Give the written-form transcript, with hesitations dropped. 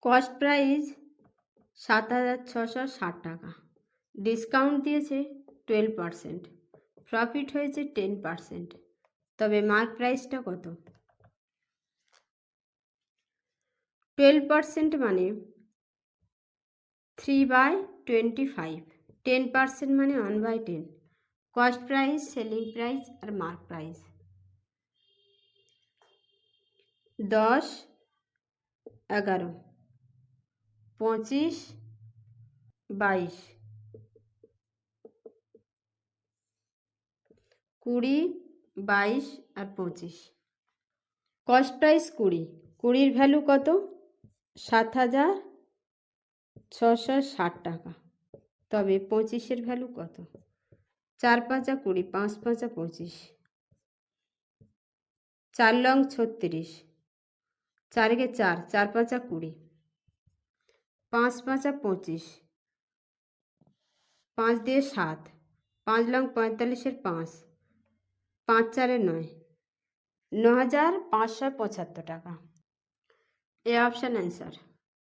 Cost price ৭,৬৬০ টাকা, discount দিয়েছে 12%, profit হয়েছে 10%, তবে মার্ক প্রাইসটা কত? 12% মানে 3/25, 10% মানে 1/10, কস্ট প্রাইস, সেলিং প্রাইস আর মার্ক প্রাইস। 10, 11, 25, 22, 20, 22 আর 25। কস্ট প্রাইস 20, 20-র ভ্যালু কত? ৭,৬৬০ টাকা, তবে 25-এর ভ্যালু কত? 4×5 = 20, 5×5 = 25, 4×লং 36, 4 × 4, 4×5 = 20, 5×5 = 25, 5 দিয়ে 7, 5×লং 45-এর 5, 5×4 = 9, 9,575 টাকা। A option answer.